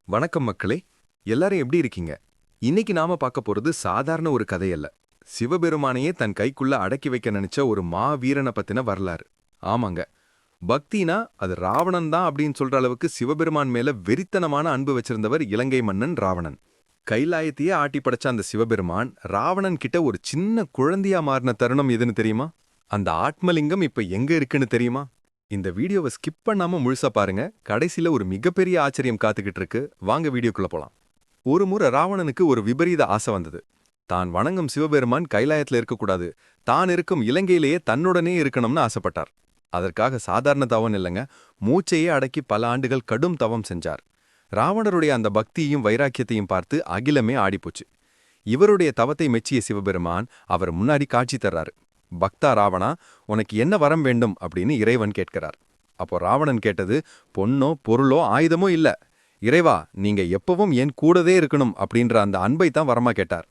வணக்கம் மக்களே. எல்லாரும் எப்படி இருக்கீங்க? இன்னைக்கு நாம பார்க்க போறது சாதாரண ஒரு கதையல்ல. சிவபெருமானையே தன் கைக்குள்ள அடக்கி வைக்க நினைச்ச ஒரு மாவீரனை பத்தின வரலாறு. ஆமாங்க, பக்தினா அது ராவணன் தான் அப்படின்னு சொல்ற அளவுக்கு சிவபெருமான் மேல வெறித்தனமான அன்பு வச்சிருந்தவர் இலங்கை மன்னன் ராவணன். கைலாயத்தையே ஆட்டி படைச்ச அந்த சிவபெருமான் ராவணன் கிட்ட ஒரு சின்ன குழந்தையா மாறின தருணம் எதுன்னு தெரியுமா? அந்த ஆத்மலிங்கம் இப்ப எங்க இருக்குன்னு தெரியுமா? இந்த வீடியோவை ஸ்கிப் பண்ணாம முழுசா பாருங்க. கடைசியில ஒரு மிகப்பெரிய ஆச்சரியம் காத்துக்கிட்டு இருக்கு. வாங்க வீடியோக்குள்ள போலாம். ஒரு முறை ராவணனுக்கு ஒரு விபரீத ஆசை வந்தது. தான் வணங்கும் சிவபெருமான் கைலாயத்துல இருக்கக்கூடாது, தான் இருக்கும் இலங்கையிலேயே தன்னுடனே இருக்கணும்னு ஆசைப்பட்டார். அதற்காக சாதாரண தவம் இல்லைங்க, மூச்சையே அடக்கி பல ஆண்டுகள் கடும் தவம் செஞ்சார். ராவணருடைய அந்த பக்தியையும் வைராக்கியத்தையும் பார்த்து அகிலமே ஆடிப்போச்சு. இவருடைய தவத்தை மெச்சிய சிவபெருமான் அவர் முன்னாடி காட்சி தர்றாரு. பக்தா ராவணா, உனக்கு என்ன வரம் வேண்டும் அப்படின்னு இறைவன் கேட்கிறார். அப்போ ராவணன் கேட்டது பொன்னோ பொருளோ ஆயுதமோ இல்ல, இறைவா நீங்க எப்பவும் என் கூடவே இருக்கணும் அப்படின்ற அந்த அன்பை தான் வரமா கேட்டார்.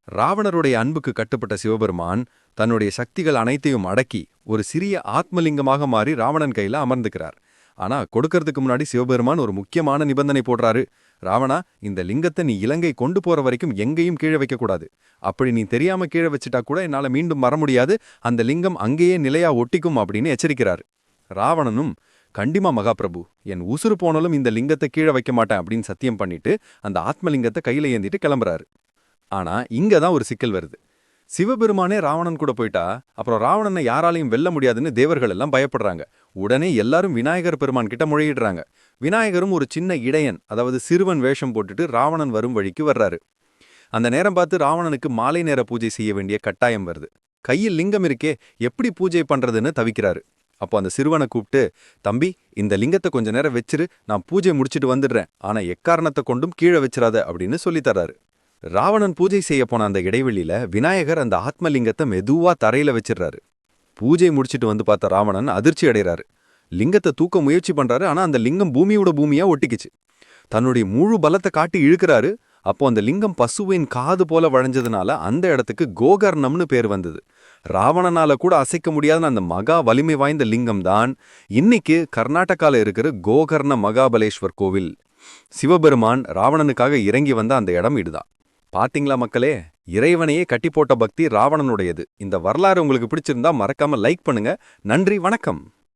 ராவணருடைய அன்புக்கு கட்டுப்பட்ட சிவபெருமான் தன்னுடைய சக்திகள் அனைத்தையும் அடக்கி ஒரு சிறிய ஆத்மலிங்கமாக மாறி ராவணன் கையில அமர்ந்துக்கிறார். ஆனா கொடுக்கறதுக்கு முன்னாடி சிவபெருமான் ஒரு முக்கியமான நிபந்தனை போடுறாரு. ராவணா, இந்த லிங்கத்தை நீ இலங்கை கொண்டு போற வரைக்கும் எங்கேயும் கீழே வைக்கக்கூடாது. அப்படி நீ தெரியாம கீழே வச்சுட்டா கூட என்னால மீண்டும் வர முடியாது, அந்த லிங்கம் அங்கேயே நிலையா ஒட்டிக்கும் அப்படின்னு எச்சரிக்கிறாரு. ராவணனும் கண்டிமா மகாபிரபு, என் உசுறு போனாலும் இந்த லிங்கத்தை கீழே வைக்க மாட்டேன் அப்படின்னு சத்தியம் பண்ணிட்டு அந்த ஆத்மலிங்கத்தை கையில ஏந்திட்டு கிளம்புறாரு. ஆனா இங்கதான் ஒரு சிக்கல் வருது. சிவபெருமானே ராவணன் கூட போயிட்டா அப்புறம் ராவணனை யாராலையும் வெல்ல முடியாதுன்னு தேவர்கள் எல்லாம் பயப்படுறாங்க. உடனே எல்லாரும் விநாயகர் பெருமான் கிட்ட முறையிடுறாங்க. விநாயகரும் ஒரு சின்ன இடையன், அதாவது சிறுவன் வேஷம் போட்டுட்டு ராவணன் வரும் வழிக்கு வர்றாரு. அந்த நேரம் பார்த்து ராவணனுக்கு மாலை நேர பூஜை செய்ய வேண்டிய கட்டாயம் வருது. கையில் லிங்கம் இருக்கே, எப்படி பூஜை பண்றதுன்னு தவிக்கிறாரு. அப்போ அந்த சிறுவனை கூப்பிட்டு, தம்பி இந்த லிங்கத்தை கொஞ்ச நேரம் வச்சிரு, நான் பூஜை முடிச்சுட்டு வந்துடுறேன், ஆனா எக்காரணத்தை கொண்டும் கீழே வச்சிடாத அப்படின்னு சொல்லித்தர்றாரு. ராவணன் பூஜை செய்ய போன அந்த இடைவெளியில விநாயகர் அந்த ஆத்மலிங்கத்தை மெதுவா தரையில வச்சிடுறாரு. பூஜை முடிச்சிட்டு வந்து பார்த்த ராவணன் அதிர்ச்சி அடைறாரு. லிங்கத்தை தூக்க முயற்சி பண்றாரு, ஆனா அந்த லிங்கம் பூமியோட பூமியா ஒட்டிக்குச்சு. தன்னுடைய முழு பலத்தை காட்டி இழுக்கிறாரு. அப்போ அந்த லிங்கம் பசுவின் காது போல வளைஞ்சதுனால அந்த இடத்துக்கு கோகர்ணம்னு பேர் வந்தது. ராவணனால கூட அசைக்க முடியாத அந்த மகா வலிமை வாய்ந்த லிங்கம் தான் இன்னைக்கு கர்நாடகால இருக்கிற கோகர்ண மகாபலேஸ்வர் கோவில். சிவபெருமான் ராவணனுக்காக இறங்கி வந்த அந்த இடம் இதுதான். பாத்தீங்களா மக்களே, இறைவனையே கட்டி போட்ட பக்தி ராவணனுடையது. இந்த வரலாறு உங்களுக்கு பிடிச்சிருந்தா மறக்காம லைக் பண்ணுங்க. நன்றி, வணக்கம்.